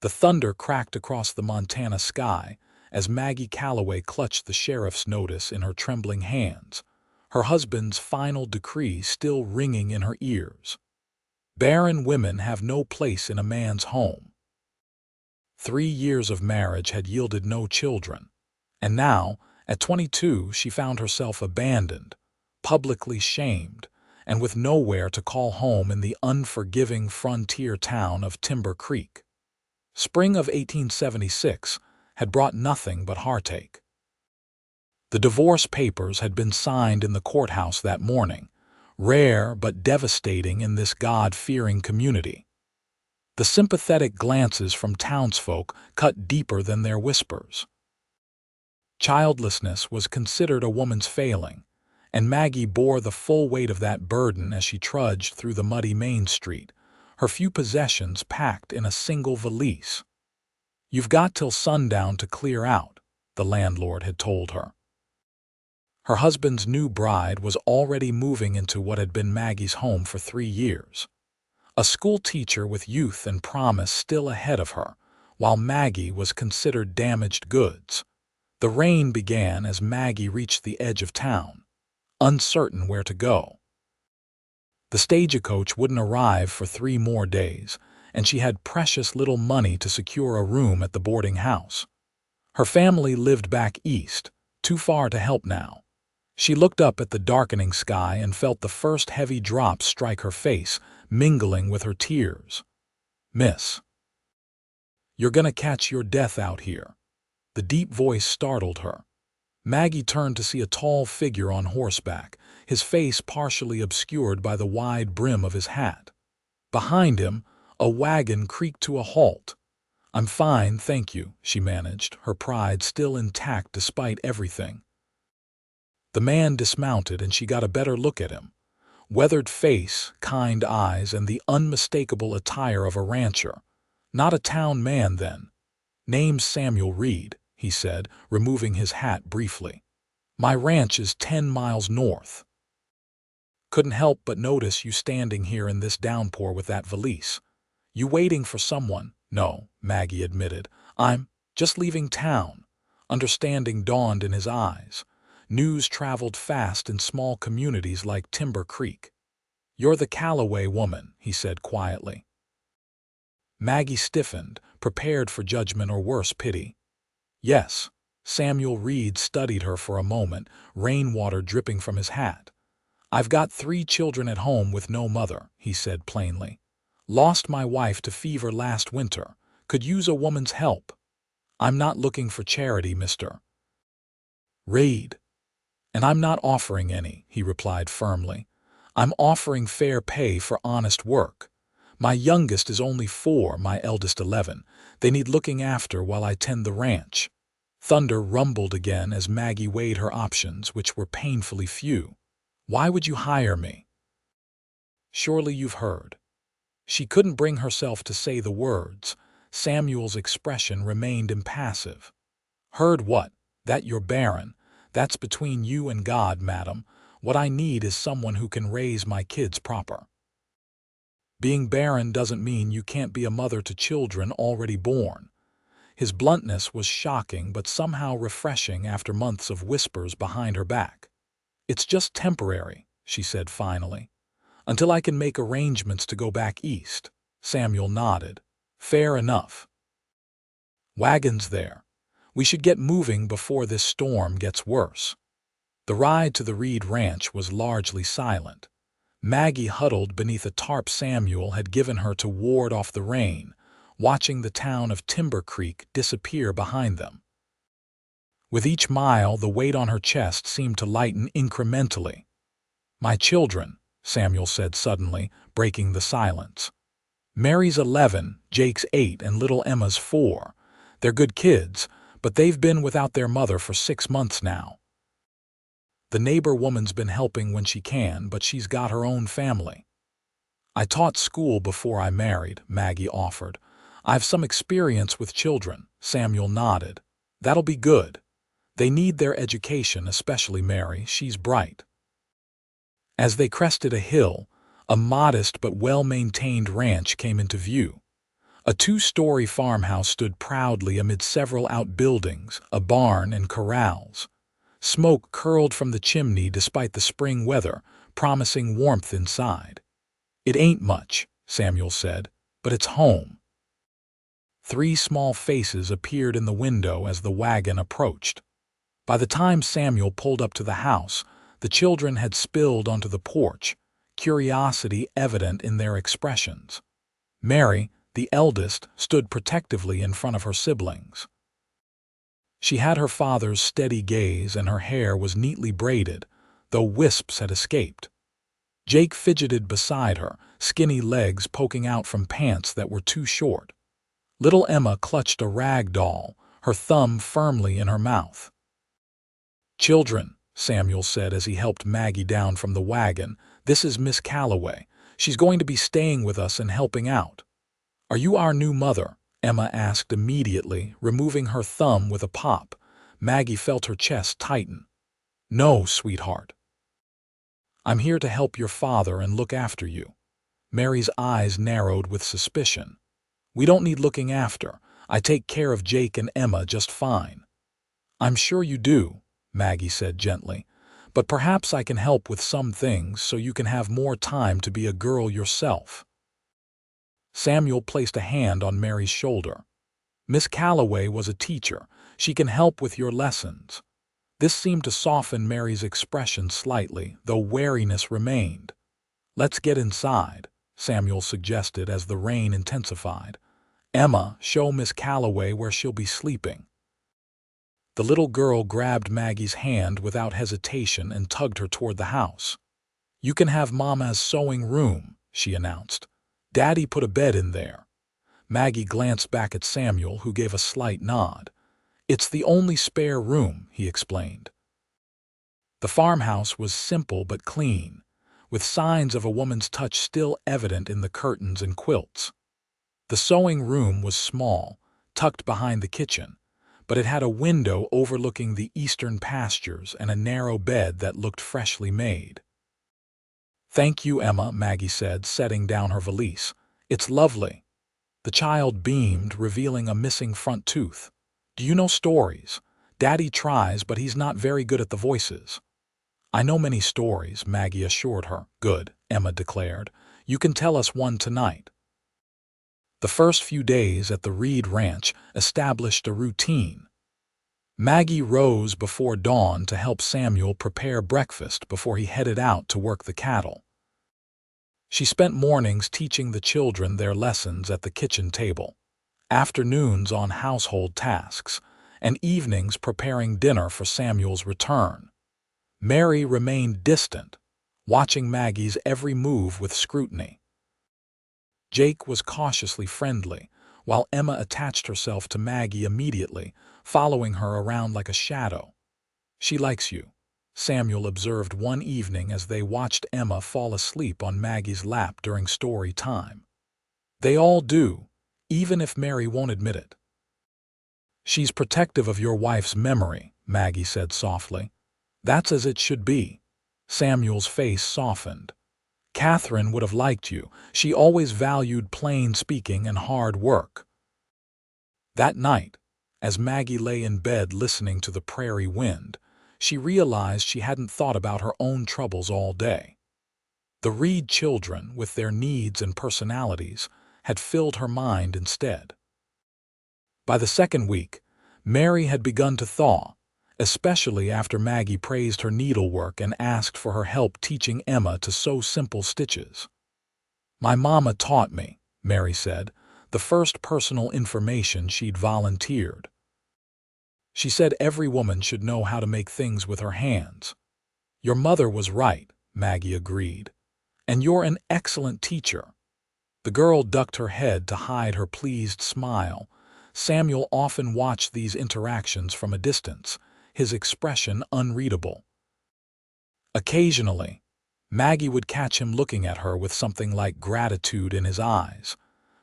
The thunder cracked across the Montana sky as Maggie Calloway clutched the sheriff's notice in her trembling hands, her husband's final decree still ringing in her ears. Barren women have no place in a man's home. 3 years of marriage had yielded no children, and now, at 22, she found herself abandoned, publicly shamed, and with nowhere to call home in the unforgiving frontier town of Timber Creek. Spring of 1876 had brought nothing but heartache. The divorce papers had been signed in the courthouse that morning, rare but devastating in this God-fearing community. The sympathetic glances from townsfolk cut deeper than their whispers. Childlessness was considered a woman's failing, and Maggie bore the full weight of that burden as she trudged through the muddy Main Street, her few possessions packed in a single valise. "You've got till sundown to clear out," the landlord had told her. Her husband's new bride was already moving into what had been Maggie's home for 3 years. A school teacher with youth and promise still ahead of her, while Maggie was considered damaged goods. The rain began as Maggie reached the edge of town, uncertain where to go. The stagecoach wouldn't arrive for 3 more days, and she had precious little money to secure a room at the boarding house. Her family lived back east, too far to help now. She looked up at the darkening sky and felt the first heavy drops strike her face, mingling with her tears. "Miss, you're gonna catch your death out here." The deep voice startled her. Maggie turned to see a tall figure on horseback, his face partially obscured by the wide brim of his hat. Behind him, a wagon creaked to a halt. "I'm fine, thank you," she managed, her pride still intact despite everything. The man dismounted and she got a better look at him. Weathered face, kind eyes, and the unmistakable attire of a rancher. Not a town man, then. "Name's Samuel Reid," he said, removing his hat briefly. "My ranch is 10 miles north." "Couldn't help but notice you standing here in this downpour with that valise. You waiting for someone?" "No," Maggie admitted. "I'm just leaving town." Understanding dawned in his eyes. News traveled fast in small communities like Timber Creek. "You're the Calloway woman," he said quietly. Maggie stiffened, prepared for judgment or worse, pity. "Yes." Samuel Reid studied her for a moment, rainwater dripping from his hat. "I've got 3 children at home with no mother," he said plainly. "Lost my wife to fever last winter. Could use a woman's help." "I'm not looking for charity, Mr. Reid." "And I'm not offering any," he replied firmly. "I'm offering fair pay for honest work. My youngest is only 4, my eldest 11. They need looking after while I tend the ranch." Thunder rumbled again as Maggie weighed her options, which were painfully few. "Why would you hire me? Surely you've heard." She couldn't bring herself to say the words. Samuel's expression remained impassive. "Heard what? That you're barren. That's between you and God, madam. What I need is someone who can raise my kids proper. Being barren doesn't mean you can't be a mother to children already born." His bluntness was shocking but somehow refreshing after months of whispers behind her back. "It's just temporary," she said finally. "Until I can make arrangements to go back east." Samuel nodded. "Fair enough. Wagon's there. We should get moving before this storm gets worse." The ride to the Reid Ranch was largely silent. Maggie huddled beneath a tarp Samuel had given her to ward off the rain, watching the town of Timber Creek disappear behind them. With each mile, the weight on her chest seemed to lighten incrementally. "My children," Samuel said suddenly, breaking the silence. "Mary's 11, Jake's 8, and little Emma's 4. They're good kids, but they've been without their mother for 6 months now. The neighbor woman's been helping when she can, but she's got her own family." "I taught school before I married," Maggie offered. "I've some experience with children." Samuel nodded. "That'll be good. They need their education, especially Mary. She's bright." As they crested a hill, a modest but well-maintained ranch came into view. A two-story farmhouse stood proudly amid several outbuildings, a barn, and corrals. Smoke curled from the chimney despite the spring weather, promising warmth inside. "It ain't much," Samuel said, "but it's home." Three small faces appeared in the window as the wagon approached. By the time Samuel pulled up to the house, the children had spilled onto the porch, curiosity evident in their expressions. Mary, the eldest, stood protectively in front of her siblings. She had her father's steady gaze and her hair was neatly braided, though wisps had escaped. Jake fidgeted beside her, skinny legs poking out from pants that were too short. Little Emma clutched a rag doll, her thumb firmly in her mouth. "Children," Samuel said as he helped Maggie down from the wagon, "this is Miss Calloway. She's going to be staying with us and helping out." "Are you our new mother?" Emma asked immediately, removing her thumb with a pop. Maggie felt her chest tighten. "No, sweetheart. I'm here to help your father and look after you." Mary's eyes narrowed with suspicion. "We don't need looking after. I take care of Jake and Emma just fine." "I'm sure you do," Maggie said gently, "but perhaps I can help with some things so you can have more time to be a girl yourself." Samuel placed a hand on Mary's shoulder. "Miss Calloway was a teacher. She can help with your lessons." This seemed to soften Mary's expression slightly, though wariness remained. "Let's get inside," Samuel suggested as the rain intensified. "Emma, show Miss Calloway where she'll be sleeping." The little girl grabbed Maggie's hand without hesitation and tugged her toward the house. "You can have Mama's sewing room," she announced. "Daddy put a bed in there." Maggie glanced back at Samuel, who gave a slight nod. "It's the only spare room," he explained. The farmhouse was simple but clean, with signs of a woman's touch still evident in the curtains and quilts. The sewing room was small, tucked behind the kitchen, but it had a window overlooking the eastern pastures and a narrow bed that looked freshly made. "Thank you, Emma," Maggie said, setting down her valise. "It's lovely." The child beamed, revealing a missing front tooth. "Do you know stories?" "Daddy tries, but he's not very good at the voices." "I know many stories," Maggie assured her. "Good," Emma declared. "You can tell us one tonight." The first few days at the Reid Ranch established a routine. Maggie rose before dawn to help Samuel prepare breakfast before he headed out to work the cattle. She spent mornings teaching the children their lessons at the kitchen table, afternoons on household tasks, and evenings preparing dinner for Samuel's return. Mary remained distant, watching Maggie's every move with scrutiny. Jake was cautiously friendly, while Emma attached herself to Maggie immediately, following her around like a shadow. "She likes you," Samuel observed one evening as they watched Emma fall asleep on Maggie's lap during story time. "They all do, even if Mary won't admit it." "She's protective of your wife's memory," Maggie said softly. "That's as it should be." Samuel's face softened. "Catherine would have liked you. She always valued plain speaking and hard work." That night, as Maggie lay in bed listening to the prairie wind, she realized she hadn't thought about her own troubles all day. The Reid children, with their needs and personalities, had filled her mind instead. By the second week, Mary had begun to thaw, especially after Maggie praised her needlework and asked for her help teaching Emma to sew simple stitches. "My mama taught me," Mary said, the first personal information she'd volunteered. "She said every woman should know how to make things with her hands." "Your mother was right," Maggie agreed. "And you're an excellent teacher." The girl ducked her head to hide her pleased smile. Samuel often watched these interactions from a distance, his expression unreadable. Occasionally, Maggie would catch him looking at her with something like gratitude in his eyes,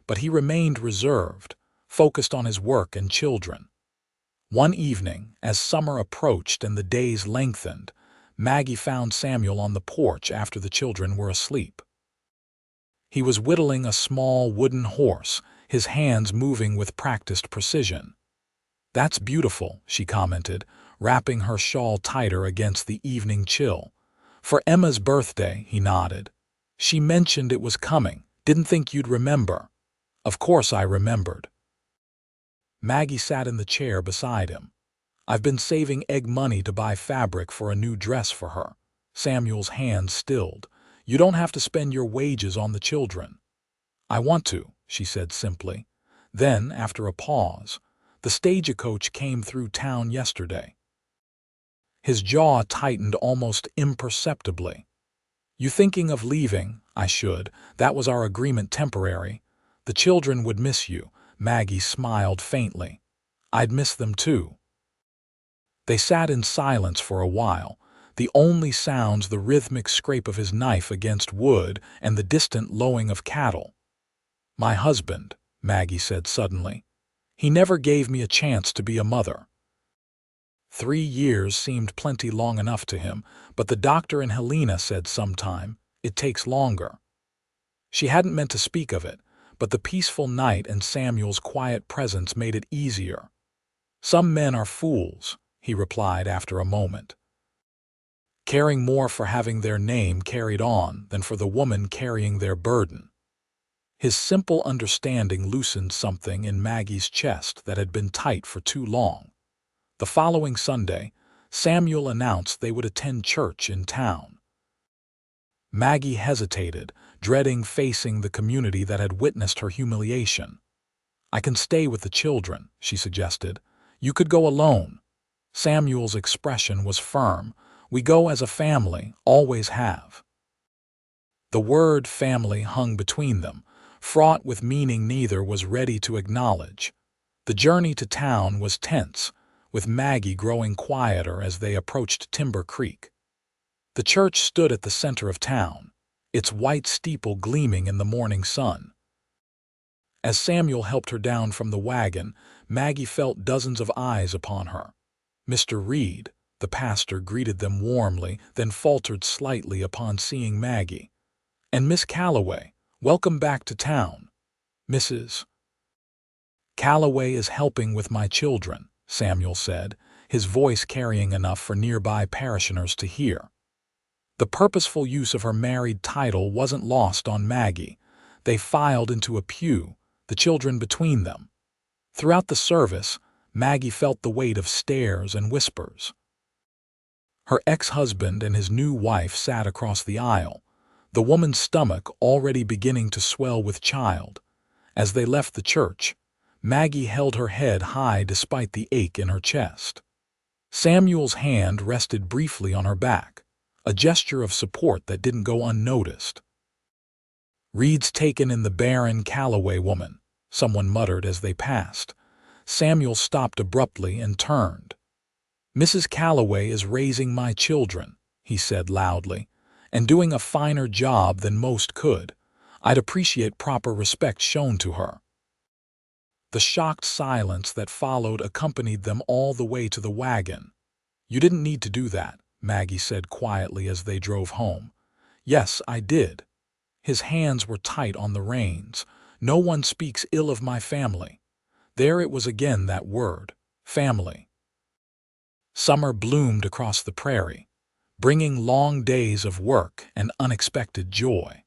but he remained reserved, focused on his work and children. One evening, as summer approached and the days lengthened, Maggie found Samuel on the porch after the children were asleep. He was whittling a small wooden horse, his hands moving with practiced precision. "That's beautiful," she commented, wrapping her shawl tighter against the evening chill. "For Emma's birthday," he nodded. "She mentioned it was coming. Didn't think you'd remember." Of course I remembered. Maggie sat in the chair beside him. "I've been saving egg money to buy fabric for a new dress for her." Samuel's hands stilled. "You don't have to spend your wages on the children." "I want to," she said simply. Then, after a pause, "The stagecoach came through town yesterday." His jaw tightened almost imperceptibly. "You thinking of leaving?" "I should. That was our agreement temporary. The children would miss you." Maggie smiled faintly. "I'd miss them too." They sat in silence for a while, the only sounds the rhythmic scrape of his knife against wood and the distant lowing of cattle. "My husband," Maggie said suddenly. "He never gave me a chance to be a mother." 3 years seemed plenty long enough to him, but the doctor and Helena said sometime, "It takes longer." She hadn't meant to speak of it, but the peaceful night and Samuel's quiet presence made it easier. "Some men are fools," he replied after a moment, caring more for having their name carried on than for the woman carrying their burden. His simple understanding loosened something in Maggie's chest that had been tight for too long. The following Sunday, Samuel announced they would attend church in town. Maggie hesitated, dreading facing the community that had witnessed her humiliation. "I can stay with the children," she suggested. "You could go alone." Samuel's expression was firm. "We go as a family, always have." The word family hung between them, fraught with meaning neither was ready to acknowledge. The journey to town was tense, with Maggie growing quieter as they approached Timber Creek. The church stood at the center of town, its white steeple gleaming in the morning sun. As Samuel helped her down from the wagon, Maggie felt dozens of eyes upon her. Mr. Reid, the pastor, greeted them warmly, then faltered slightly upon seeing Maggie. "And Miss Calloway, welcome back to town." "Mrs. Calloway is helping with my children," Samuel said, his voice carrying enough for nearby parishioners to hear. The purposeful use of her married title wasn't lost on Maggie. They filed into a pew, the children between them. Throughout the service, Maggie felt the weight of stares and whispers. Her ex-husband and his new wife sat across the aisle, the woman's stomach already beginning to swell with child. As they left the church, Maggie held her head high despite the ache in her chest. Samuel's hand rested briefly on her back, a gesture of support that didn't go unnoticed. "Reid's taken in the Barren Calloway woman," someone muttered as they passed. Samuel stopped abruptly and turned. "Mrs. Calloway is raising my children," he said loudly, "and doing a finer job than most could. I'd appreciate proper respect shown to her." The shocked silence that followed accompanied them all the way to the wagon. "You didn't need to do that," Maggie said quietly as they drove home. "Yes, I did." His hands were tight on the reins. "No one speaks ill of my family." There it was again, that word, family. Summer bloomed across the prairie, bringing long days of work and unexpected joy.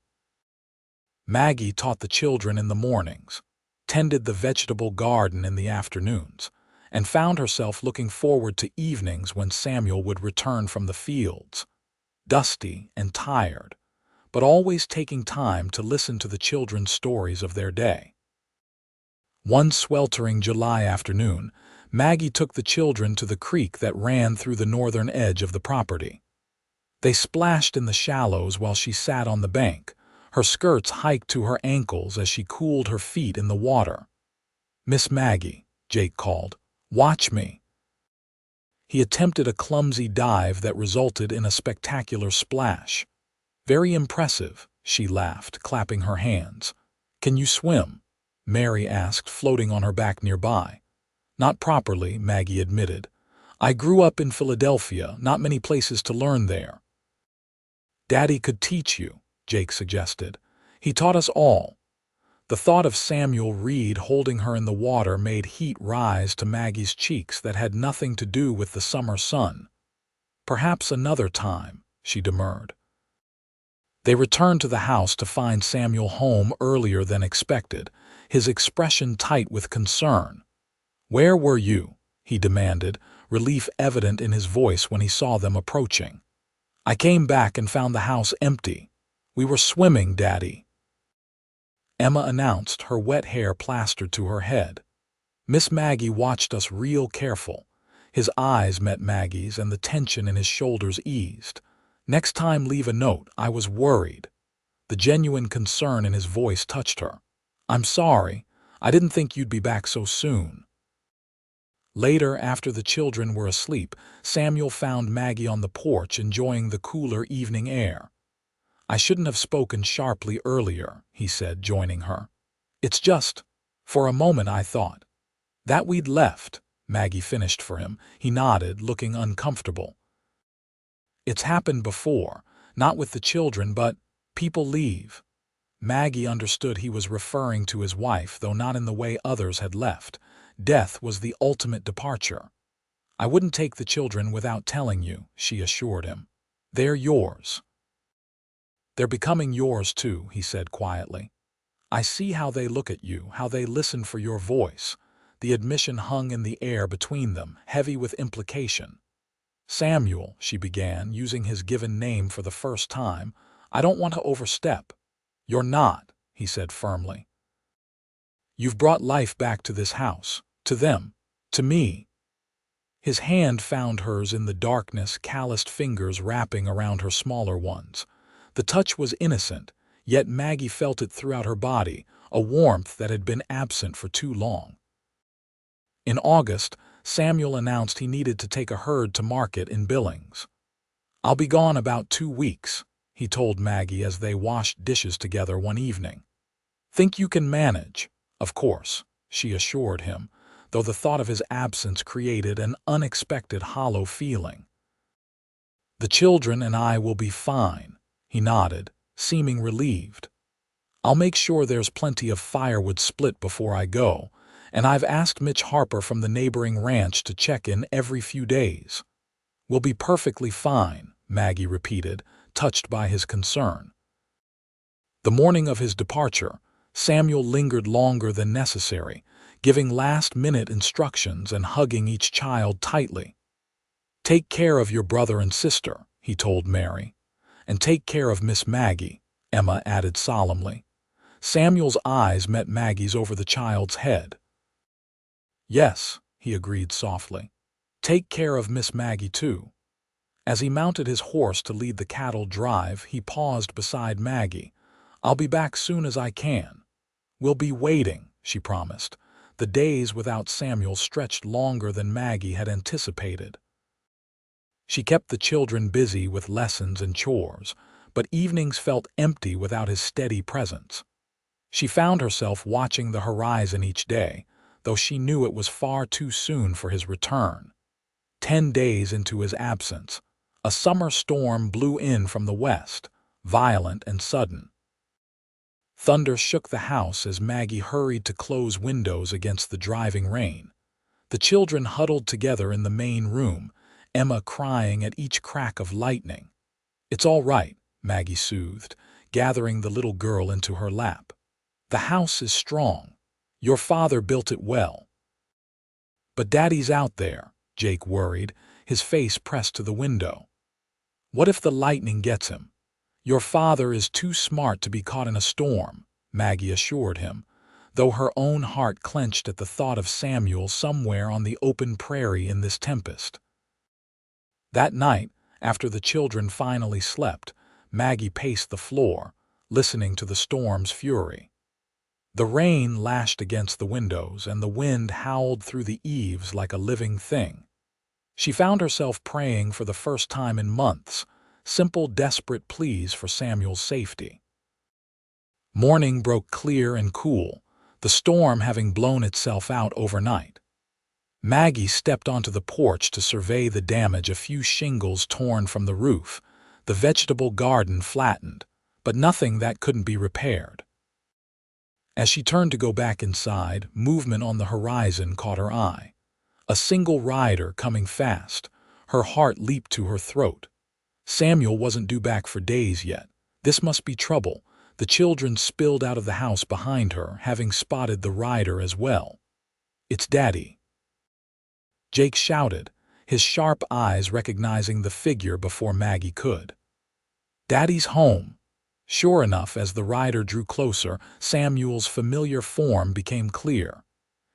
Maggie taught the children in the mornings, tended the vegetable garden in the afternoons, and found herself looking forward to evenings when Samuel would return from the fields, dusty and tired, but always taking time to listen to the children's stories of their day. One sweltering July afternoon, Maggie took the children to the creek that ran through the northern edge of the property. They splashed in the shallows while she sat on the bank, her skirts hiked to her ankles as she cooled her feet in the water. "Miss Maggie," Jake called, "watch me." He attempted a clumsy dive that resulted in a spectacular splash. "Very impressive," she laughed, clapping her hands. "Can you swim?" Mary asked, floating on her back nearby. "Not properly," Maggie admitted. "I grew up in Philadelphia, not many places to learn there." "Daddy could teach you," Jake suggested. "He taught us all." The thought of Samuel Reid holding her in the water made heat rise to Maggie's cheeks that had nothing to do with the summer sun. "Perhaps another time," she demurred. They returned to the house to find Samuel home earlier than expected, his expression tight with concern. "Where were you?" he demanded, relief evident in his voice when he saw them approaching. "I came back and found the house empty. We were swimming, Daddy," Emma announced, her wet hair plastered to her head. Miss Maggie watched us real careful. His eyes met Maggie's and the tension in his shoulders eased. "Next time leave a note, I was worried." The genuine concern in his voice touched her. "I'm sorry. I didn't think you'd be back so soon." Later, after the children were asleep, Samuel found Maggie on the porch enjoying the cooler evening air. "I shouldn't have spoken sharply earlier," he said, joining her. "It's just, for a moment I thought that we'd left," Maggie finished for him. He nodded, looking uncomfortable. "It's happened before, not with the children, but people leave." Maggie understood he was referring to his wife, though not in the way others had left. Death was the ultimate departure. "I wouldn't take the children without telling you," she assured him. "They're yours." "They're becoming yours too," he said quietly. "I see how they look at you, how they listen for your voice." The admission hung in the air between them, heavy with implication. "Samuel," she began, using his given name for the first time, "I don't want to overstep." "You're not," he said firmly. "You've brought life back to this house, to them, to me." His hand found hers in the darkness, calloused fingers wrapping around her smaller ones. The touch was innocent, yet Maggie felt it throughout her body, a warmth that had been absent for too long. In August, Samuel announced he needed to take a herd to market in Billings. "I'll be gone about 2 weeks," he told Maggie as they washed dishes together one evening. "Think you can manage?" "Of course," she assured him, though the thought of his absence created an unexpected hollow feeling. "The children and I will be fine," he nodded, seeming relieved. "I'll make sure there's plenty of firewood split before I go, and I've asked Mitch Harper from the neighboring ranch to check in every few days." "We'll be perfectly fine," Maggie repeated, touched by his concern. The morning of his departure, Samuel lingered longer than necessary, giving last-minute instructions and hugging each child tightly. "Take care of your brother and sister," he told Mary. "And take care of Miss Maggie," Emma added solemnly. Samuel's eyes met Maggie's over the child's head. "Yes," he agreed softly. "Take care of Miss Maggie, too." As he mounted his horse to lead the cattle drive, he paused beside Maggie. "I'll be back soon as I can." "We'll be waiting," she promised. The days without Samuel stretched longer than Maggie had anticipated. She kept the children busy with lessons and chores, but evenings felt empty without his steady presence. She found herself watching the horizon each day, though she knew it was far too soon for his return. 10 days into his absence, a summer storm blew in from the west, violent and sudden. Thunder shook the house as Maggie hurried to close windows against the driving rain. The children huddled together in the main room, Emma crying at each crack of lightning. "It's all right," Maggie soothed, gathering the little girl into her lap. "The house is strong. Your father built it well." "But Daddy's out there," Jake worried, his face pressed to the window. "What if the lightning gets him?" "Your father is too smart to be caught in a storm," Maggie assured him, though her own heart clenched at the thought of Samuel somewhere on the open prairie in this tempest. That night, after the children finally slept, Maggie paced the floor, listening to the storm's fury. The rain lashed against the windows, and the wind howled through the eaves like a living thing. She found herself praying for the first time in months, simple, desperate pleas for Samuel's safety. Morning broke clear and cool, the storm having blown itself out overnight. Maggie stepped onto the porch to survey the damage, a few shingles torn from the roof, the vegetable garden flattened, but nothing that couldn't be repaired. As she turned to go back inside, movement on the horizon caught her eye. A single rider coming fast. Her heart leaped to her throat. Samuel wasn't due back for days yet. This must be trouble. The children spilled out of the house behind her, having spotted the rider as well. "It's Daddy," Jake shouted, his sharp eyes recognizing the figure before Maggie could. "Daddy's home." Sure enough, as the rider drew closer, Samuel's familiar form became clear.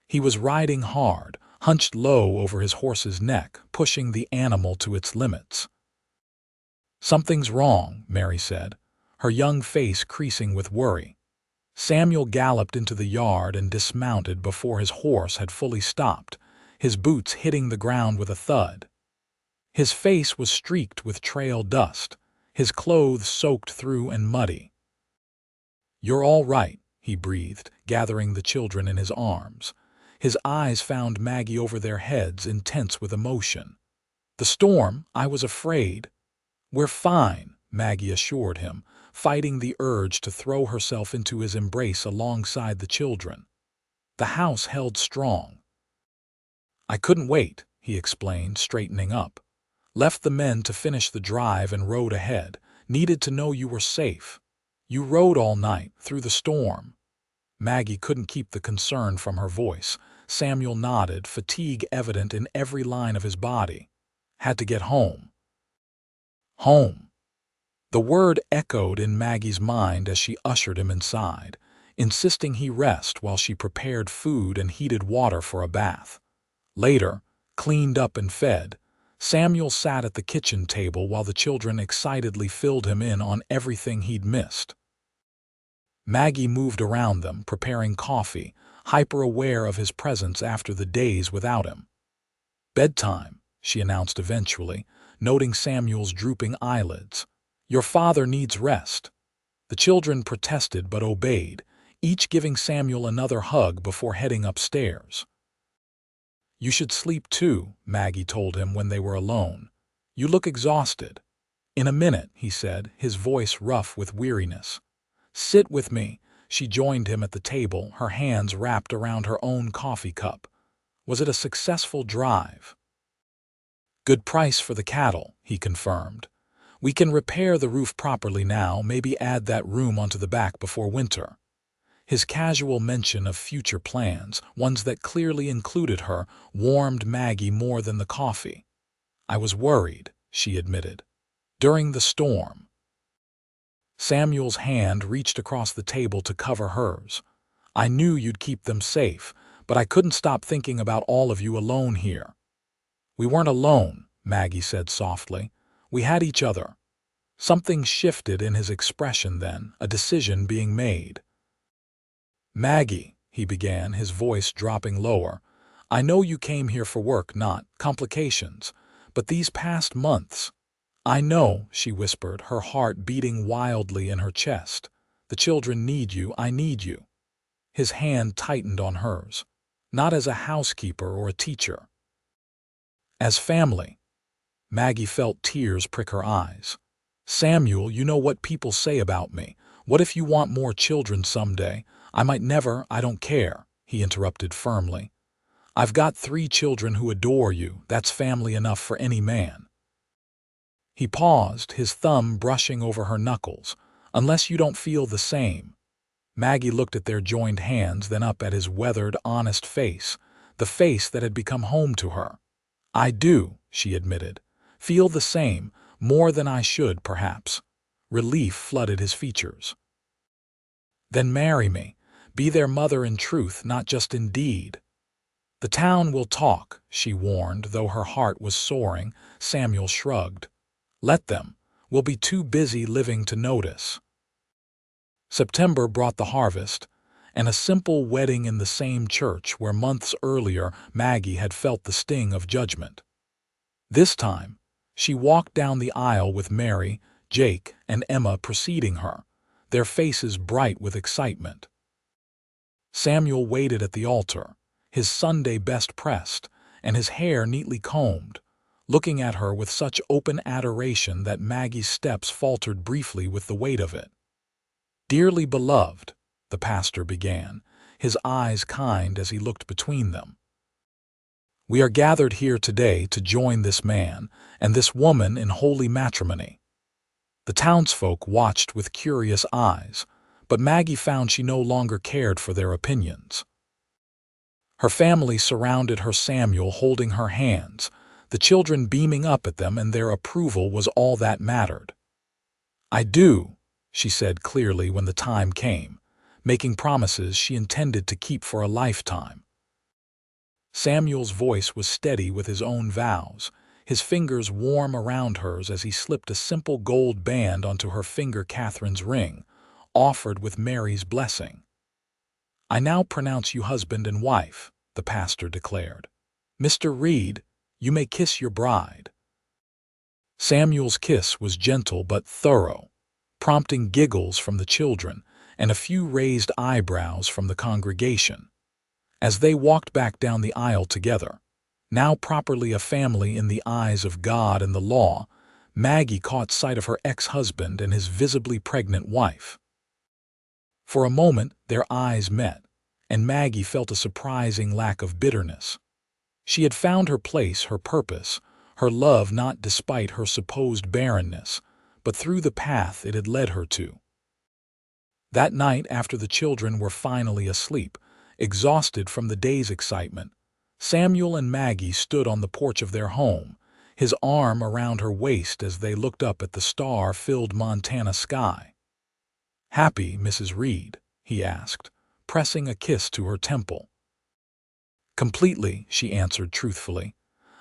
He was riding hard, hunched low over his horse's neck, pushing the animal to its limits. "Something's wrong," Mary said, her young face creasing with worry. Samuel galloped into the yard and dismounted before his horse had fully stopped, his boots hitting the ground with a thud. His face was streaked with trail dust, his clothes soaked through and muddy. "You're all right," he breathed, gathering the children in his arms. His eyes found Maggie over their heads, intense with emotion. "The storm, I was afraid." "We're fine," Maggie assured him, fighting the urge to throw herself into his embrace alongside the children. The house held strong. "I couldn't wait," he explained, straightening up. "Left the men to finish the drive and rode ahead. Needed to know you were safe. You rode all night, through the storm." Maggie couldn't keep the concern from her voice. Samuel nodded, fatigue evident in every line of his body. "Had to get home." Home. The word echoed in Maggie's mind as she ushered him inside, insisting he rest while she prepared food and heated water for a bath. Later, cleaned up and fed, Samuel sat at the kitchen table while the children excitedly filled him in on everything he'd missed. Maggie moved around them, preparing coffee, hyper-aware of his presence after the days without him. "Bedtime," she announced eventually, noting Samuel's drooping eyelids. "Your father needs rest." The children protested but obeyed, each giving Samuel another hug before heading upstairs. "You should sleep too," Maggie told him when they were alone. "You look exhausted." "In a minute," he said, his voice rough with weariness. "Sit with me." She joined him at the table, her hands wrapped around her own coffee cup. "Was it a successful drive?" "Good price for the cattle," he confirmed. "We can repair the roof properly now, maybe add that room onto the back before winter." His casual mention of future plans, ones that clearly included her, warmed Maggie more than the coffee. "I was worried," she admitted. "During the storm." Samuel's hand reached across the table to cover hers. "I knew you'd keep them safe, but I couldn't stop thinking about all of you alone here." "We weren't alone," Maggie said softly. "We had each other." Something shifted in his expression then, a decision being made. "Maggie," he began, his voice dropping lower, "I know you came here for work, not complications, but these past months—" "I know," she whispered, her heart beating wildly in her chest. "The children need you, I need you." His hand tightened on hers. "Not as a housekeeper or a teacher. As family." Maggie felt tears prick her eyes. "Samuel, you know what people say about me. What if you want more children someday? I might never, I don't care," he interrupted firmly. "I've got 3 children who adore you. That's family enough for any man." He paused, his thumb brushing over her knuckles. "Unless you don't feel the same." Maggie looked at their joined hands, then up at his weathered, honest face, the face that had become home to her. "I do," she admitted. "Feel the same, more than I should, perhaps." Relief flooded his features. "Then marry me. Be their mother in truth, not just in deed." "The town will talk," she warned, though her heart was soaring. Samuel shrugged. "Let them. We'll be too busy living to notice." September brought the harvest, and a simple wedding in the same church where months earlier Maggie had felt the sting of judgment. This time, she walked down the aisle with Mary, Jake, and Emma preceding her, their faces bright with excitement. Samuel waited at the altar, his Sunday best pressed, and his hair neatly combed, looking at her with such open adoration that Maggie's steps faltered briefly with the weight of it. "Dearly beloved," the pastor began, his eyes kind as he looked between them. "We are gathered here today to join this man and this woman in holy matrimony." The townsfolk watched with curious eyes, but Maggie found she no longer cared for their opinions. Her family surrounded her, Samuel holding her hands, the children beaming up at them, and their approval was all that mattered. "I do," she said clearly when the time came, making promises she intended to keep for a lifetime. Samuel's voice was steady with his own vows, his fingers warm around hers as he slipped a simple gold band onto her finger, Catherine's ring, offered with Mary's blessing. "I now pronounce you husband and wife," the pastor declared. "Mr. Reid, you may kiss your bride." Samuel's kiss was gentle but thorough, prompting giggles from the children and a few raised eyebrows from the congregation. As they walked back down the aisle together, now properly a family in the eyes of God and the law, Maggie caught sight of her ex-husband and his visibly pregnant wife. For a moment their eyes met, and Maggie felt a surprising lack of bitterness. She had found her place, her purpose, her love, not despite her supposed barrenness, but through the path it had led her to. That night, after the children were finally asleep, exhausted from the day's excitement, Samuel and Maggie stood on the porch of their home, his arm around her waist as they looked up at the star-filled Montana sky. "Happy, Mrs. Reid?" he asked, pressing a kiss to her temple. "Completely," she answered truthfully.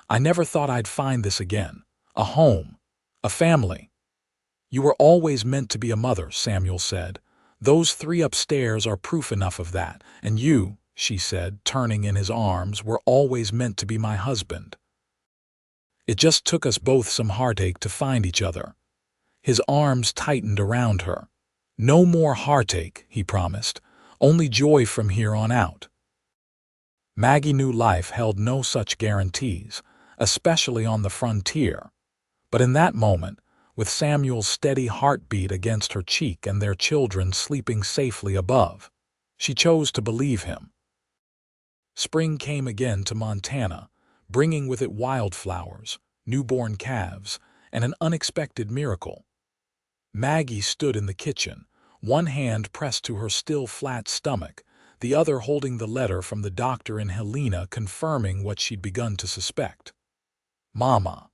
"I never thought I'd find this again. A home. A family." "You were always meant to be a mother," Samuel said. "Those three upstairs are proof enough of that. And you," she said, turning in his arms, "were always meant to be my husband. It just took us both some heartache to find each other." His arms tightened around her. "No more heartache," he promised. "Only joy from here on out." Maggie knew life held no such guarantees, especially on the frontier. But in that moment, with Samuel's steady heartbeat against her cheek and their children sleeping safely above, she chose to believe him. Spring came again to Montana, bringing with it wildflowers, newborn calves, and an unexpected miracle. Maggie stood in the kitchen, one hand pressed to her still flat stomach, the other holding the letter from the doctor in Helena confirming what she'd begun to suspect. "Mama,"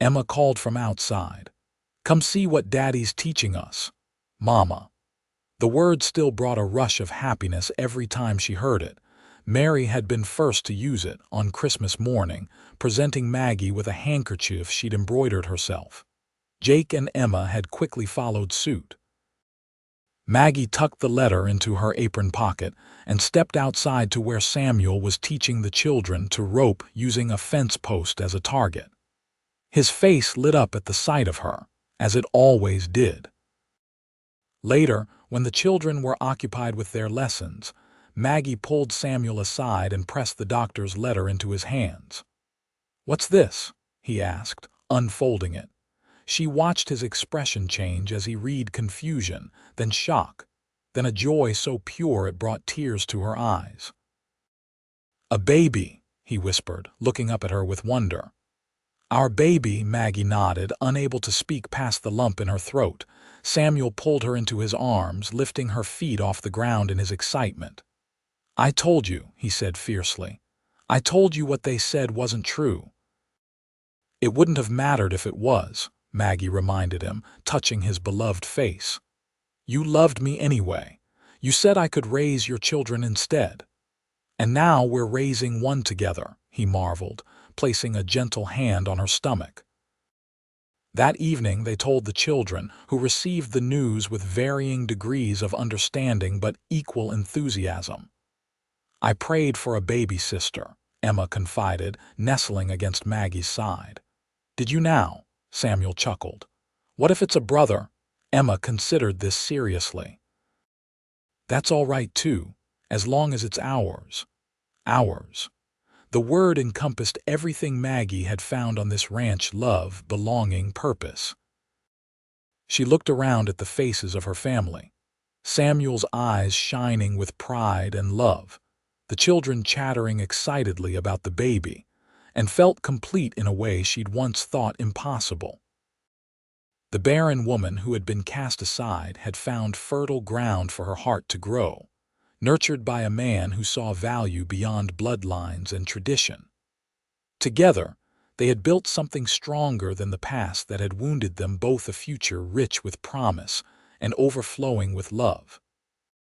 Emma called from outside. "Come see what Daddy's teaching us. Mama." The word still brought a rush of happiness every time she heard it. Mary had been first to use it on Christmas morning, presenting Maggie with a handkerchief she'd embroidered herself. Jake and Emma had quickly followed suit. Maggie tucked the letter into her apron pocket and stepped outside to where Samuel was teaching the children to rope using a fence post as a target. His face lit up at the sight of her, as it always did. Later, when the children were occupied with their lessons, Maggie pulled Samuel aside and pressed the doctor's letter into his hands. "What's this?" he asked, unfolding it. She watched his expression change as he read confusion, then shock, then a joy so pure it brought tears to her eyes. "A baby," he whispered, looking up at her with wonder. "Our baby," Maggie nodded, unable to speak past the lump in her throat. Samuel pulled her into his arms, lifting her feet off the ground in his excitement. "I told you," he said fiercely. "I told you what they said wasn't true." "It wouldn't have mattered if it was," Maggie reminded him, touching his beloved face. "You loved me anyway. You said I could raise your children instead. And now we're raising one together," he marveled, placing a gentle hand on her stomach. That evening they told the children, who received the news with varying degrees of understanding but equal enthusiasm. "I prayed for a baby sister," Emma confided, nestling against Maggie's side. "Did you now?" Samuel chuckled. "What if it's a brother?" Emma considered this seriously. "That's all right too, as long as it's ours. Ours." The word encompassed everything Maggie had found on this ranch: love, belonging, purpose. She looked around at the faces of her family. Samuel's eyes shining with pride and love, the children chattering excitedly about the baby, and felt complete in a way she'd once thought impossible. The barren woman who had been cast aside had found fertile ground for her heart to grow, nurtured by a man who saw value beyond bloodlines and tradition. Together, they had built something stronger than the past that had wounded them both, a future rich with promise and overflowing with love.